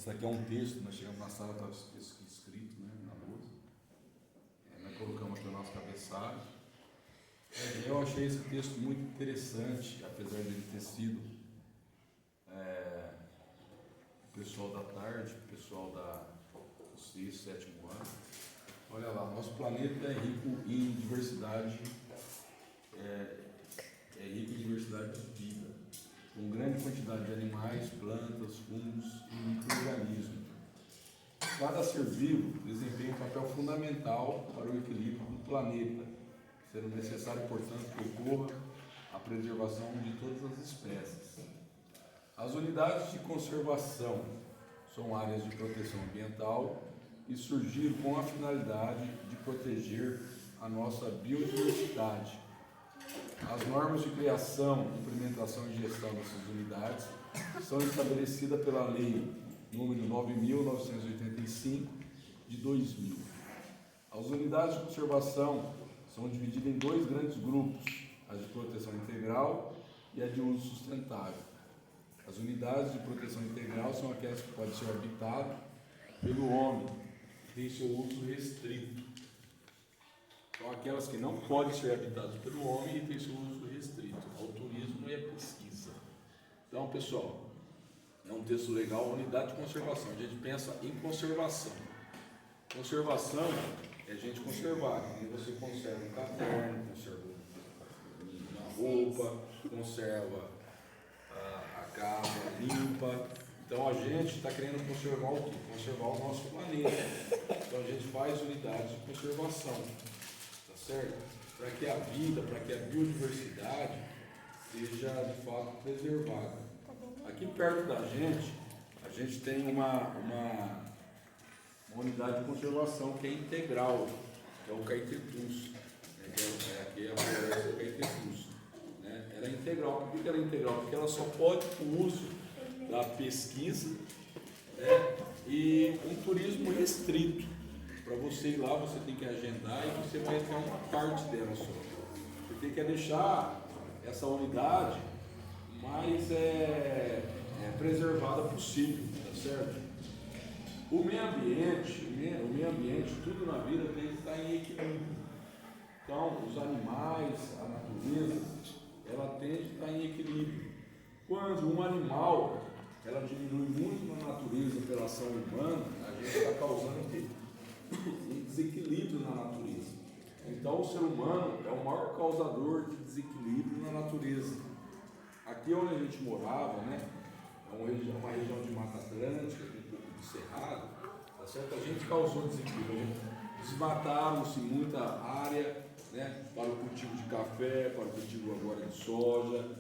Esse aqui é um texto, nós chegamos na sala, estava escrito, né, na lousa. Nós colocamos aqui o nosso cabeçalho. Eu achei esse texto muito interessante, apesar de ele ter sido o pessoal da tarde, o pessoal do sexto, sétimo ano. Olha lá, nosso planeta é rico em diversidade, é rico em diversidade de vida, com grande quantidade de animais, plantas, fungos e micro-organismos. Cada ser vivo desempenha um papel fundamental para o equilíbrio do planeta, sendo necessário, portanto, que ocorra a preservação de todas as espécies. As unidades de conservação são áreas de proteção ambiental e surgiram com a finalidade de proteger a nossa biodiversidade. As normas de criação, implementação e gestão dessas unidades são estabelecidas pela Lei número 9.985 de 2000. As unidades de conservação são divididas em dois grandes grupos, a de proteção integral e a de uso sustentável. As unidades de proteção integral são aquelas que podem ser habitadas pelo homem, tem seu uso restrito. São aquelas que não podem ser habitadas pelo homem e têm seu uso restrito, ao turismo e à pesquisa. Então, pessoal, é um texto legal, unidade de conservação. A gente pensa em conservação. Conservação é a gente conservar. E você conserva um caderno, conserva uma roupa, conserva a casa limpa. Então a gente está querendo conservar o quê? Conservar o nosso planeta. Então a gente faz unidades de conservação, tá certo? Para que a vida, para que a biodiversidade seja de fato preservada. Aqui perto da gente, a gente tem uma unidade de conservação que é integral, que é o Caetetus, aqui é a floresta do Caetetus. Ela é integral. Por que ela é integral? Porque ela só pode o uso da pesquisa, e um turismo restrito. Para você ir lá, você tem que agendar e você vai ter uma parte dela só. Você tem que deixar essa unidade mais preservada possível, tá certo? O meio ambiente, tudo na vida tem que estar em equilíbrio. Então, os animais, a natureza, ela tem que estar em equilíbrio. Quando um animal, ela diminui muito na natureza pela ação humana, a gente está causando um desequilíbrio na natureza. Então, o ser humano é o maior causador de desequilíbrio na natureza. Aqui onde a gente morava, é uma região de Mata Atlântica, um pouco de cerrado, tá certo? A gente causou desequilíbrio. Desmataram-se muita área, para o cultivo de café, para o cultivo agora de soja,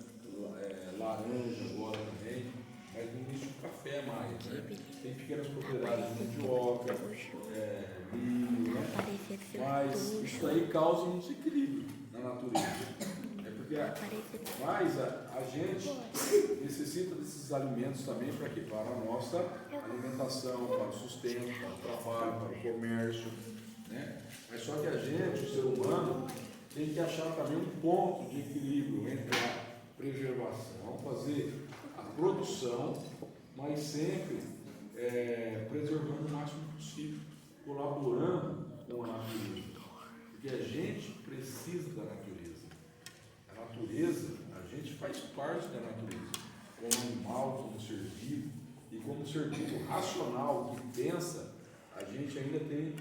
laranja agora também, mas não existe o café mais, Tem pequenas propriedades de mandioca, milho, Mas isso aí causa um desequilíbrio na natureza. Mas a gente necessita desses alimentos também para quê? Para a nossa alimentação, para o sustento, para o trabalho, para o comércio, Mas só que a gente, o ser humano, tem que achar também um ponto de equilíbrio entre a preservação, fazer a produção, mas sempre preservando o máximo possível, colaborando com a natureza. Porque a gente precisa da natureza. A natureza, a gente faz parte da natureza, como animal, como ser vivo, e como ser vivo racional, que pensa, a gente ainda tem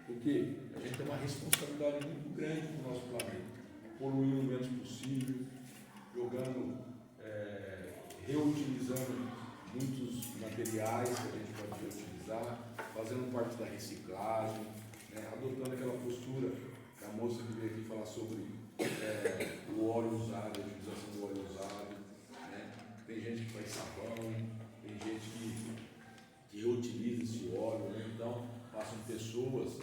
o quê? A gente tem uma responsabilidade muito grande com o nosso planeta, poluindo o menos possível, jogando, reutilizando muitos materiais que a gente pode reutilizar, fazendo parte da reciclagem, adotando aquela postura que a moça que veio aqui falar sobre o óleo usado, a utilização do óleo usado, Tem gente que faz sabão, tem gente que reutiliza esse óleo, Então passam pessoas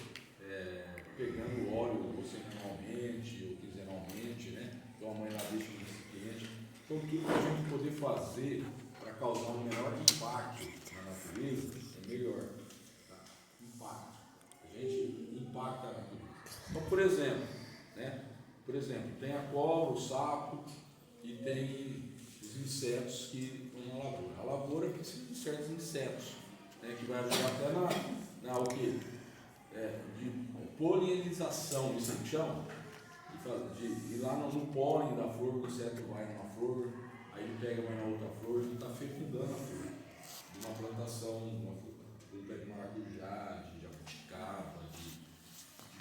pegando o óleo ou semanalmente ou quinzenalmente, Então a mãe lá deixa um recipiente. Então tudo que a gente poder fazer para causar um menor impacto na natureza é melhor. Tá? Impacto. A gente impacta a natureza. Então, por exemplo, tem a cobra, o sapo e tem os insetos que estão na lavoura. A lavoura precisa de certos insetos. né, que vai ajudar até o quê? De polinização, isso que chama, de ir lá no pólen da flor, o inseto vai numa flor, aí ele pega, vai na outra flor, ele está fecundando a flor. De uma plantação, uma fruta de maracujá, de jabuticaba, de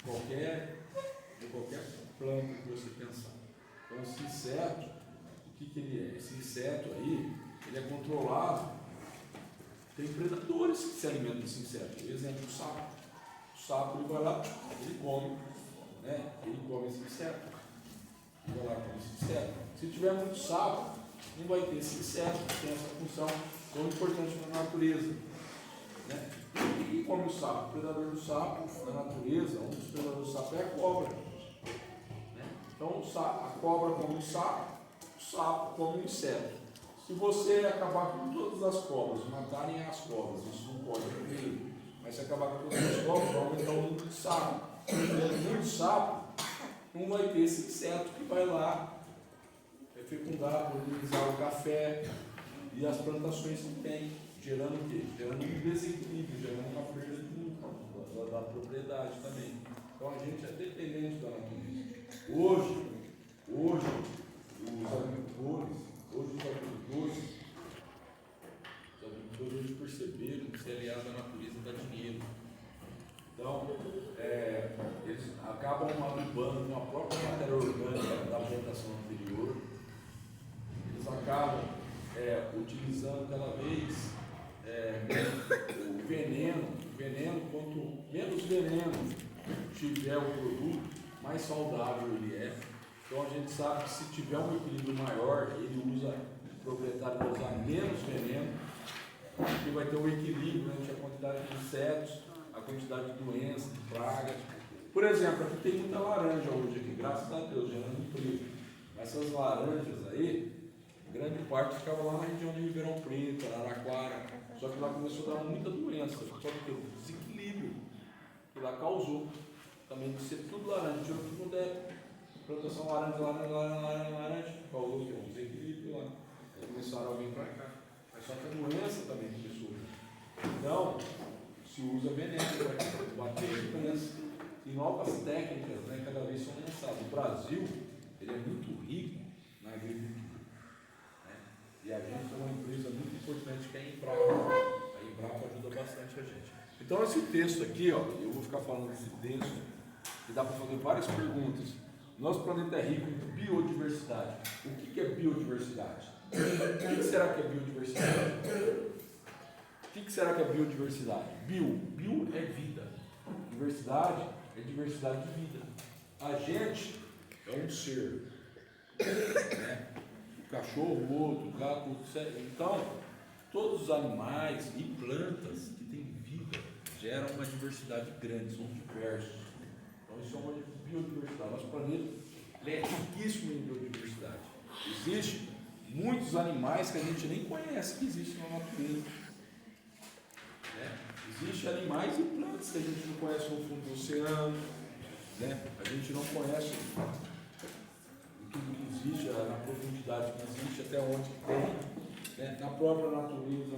qualquer planta que você pensar. Então esse inseto, o que ele é? Esse inseto aí, ele é controlado, tem predadores que se alimentam desse inseto. Exemplo, o sapo. O sapo, ele vai lá, ele come, né? Ele come esse inseto. Ele vai lá e come esse inseto. Se tiver muito sapo, não vai ter esse inseto que tem essa função tão importante na natureza. Né? E quem come o sapo? O predador do sapo, na natureza, um dos predadores do sapo é a cobra. Né? Então a cobra come o sapo come o inseto. Se você acabar com todas as cobras, matarem as cobras, isso não pode acontecer. Mas se acabar com todas as cobras, vai aumentar o número de sapo. Muito sapo, não vai ter esse inseto que vai lá fecundar, polinizar o café e as plantações que tem, gerando o quê? Gerando um desequilíbrio, gerando uma perda da propriedade também. Então a gente é dependente da natureza. Hoje os agricultores perceberam que se aliar à natureza dá dinheiro. Então, eles acabam adubando com a própria matéria orgânica da plantação anterior. Eles acabam utilizando cada vez o veneno, quanto menos veneno tiver o produto, mais saudável ele é. Então a gente sabe que se tiver um equilíbrio maior, o proprietário vai usar menos veneno, porque vai ter um equilíbrio entre a quantidade de insetos, a quantidade de doenças, de pragas. Por exemplo, aqui tem muita laranja hoje, aqui, graças a Deus, gerando emprego. Essas laranjas aí, grande parte ficava lá na região de Ribeirão Preto, Araraquara, só que lá começou a dar muita doença, só que o desequilíbrio que lá causou, também de ser tudo laranja, tirou tudo deve. Plantação laranja, causou um desequilíbrio lá. Aí começaram a vir para cá. Mas só que a doença também começou. Então, se usa veneno para bater a doença. E novas técnicas, né, cada vez são lançadas. O Brasil, ele é muito rico na agricultura. Né? E a gente é uma empresa muito importante que é a Embrapa. A Embrapa ajuda bastante a gente. Então, esse texto aqui, ó, eu vou ficar falando desse texto, que dá para fazer várias perguntas. Nosso planeta é rico em biodiversidade. O que é biodiversidade? O que será que é biodiversidade? O que será que é biodiversidade? Bio é vida. Diversidade é diversidade de vida. A gente é um ser. Né? O cachorro, o outro, o gato, etc. Então, todos os animais e plantas que têm vida geram uma diversidade grande, são diversos. Então, isso é uma biodiversidade. Nosso planeta é riquíssimo em biodiversidade. Existem muitos animais que a gente nem conhece que existem na natureza. Né? Existem animais e plantas que a gente não conhece no fundo do oceano. Né? A gente não conhece tudo que existe, na profundidade que existe, até onde que tem. Né? Na própria natureza,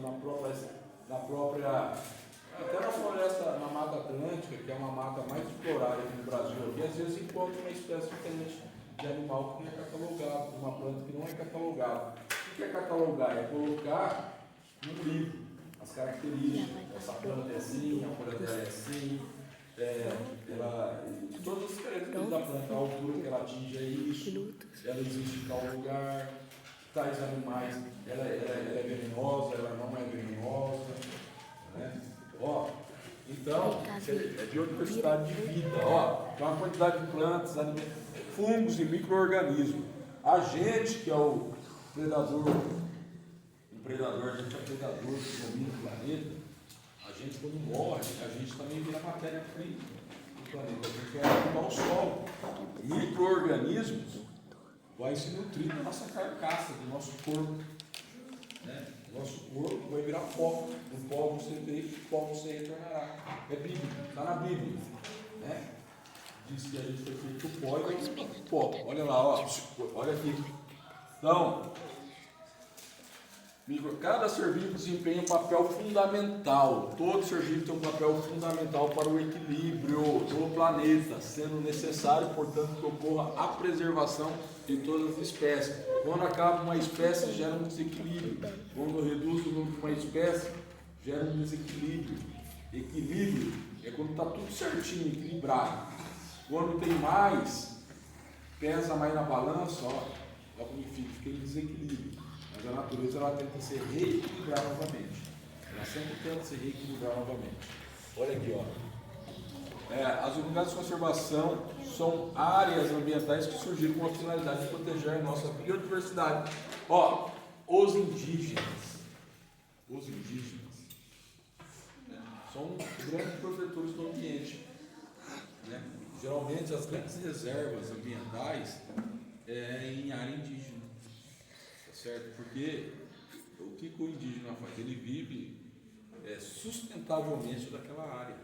até na floresta, na Mata Atlântica, que é uma mata mais explorada aqui no Brasil, e às vezes encontra uma espécie diferente de animal que não é catalogado, uma planta que não é catalogada. O que é catalogar? É colocar no livro as características. Essa planta é assim, a folha dela é assim, todas as características da planta, a altura que ela atinge é isso, ela existe em tal lugar, tais animais, ela é venenosa, ela não é venenosa. Né? Ó, então, é biodiversidade de vida. Ó, tem uma quantidade de plantas, fungos e micro-organismos. A gente, que é o predador, a gente é o predador que domina o planeta, a gente, quando morre, a gente também vira matéria-prima do planeta. A gente vai ocupar o solo. Micro-organismos vai se nutrir da nossa carcaça, do nosso corpo. Né? Nosso corpo vai virar pó. Do pó você veio, do pó você retornará. É bíblico, está na Bíblia. Né? Diz que a gente foi feito do pó e vai do pó. Olha lá, ó. Olha aqui. Então, Cada ser vivo desempenha um papel fundamental. Todo ser vivo tem um papel fundamental para o equilíbrio do planeta, sendo necessário, portanto, que ocorra a preservação de todas as espécies. Quando acaba uma espécie, gera um desequilíbrio. Quando reduz o número de uma espécie, gera um desequilíbrio. Equilíbrio é quando está tudo certinho, equilibrado. Quando tem mais, pesa mais na balança, ó como fica em desequilíbrio. Mas a natureza ela tenta se reequilibrar novamente. Ela sempre tenta se reequilibrar novamente. Olha aqui, ó. As unidades de conservação são áreas ambientais que surgiram com a finalidade de proteger a nossa biodiversidade. Ó, os indígenas são grandes protetores do ambiente, né? Geralmente as grandes reservas ambientais em área indígena, tá certo? Porque o que o indígena faz? Ele vive sustentavelmente daquela área.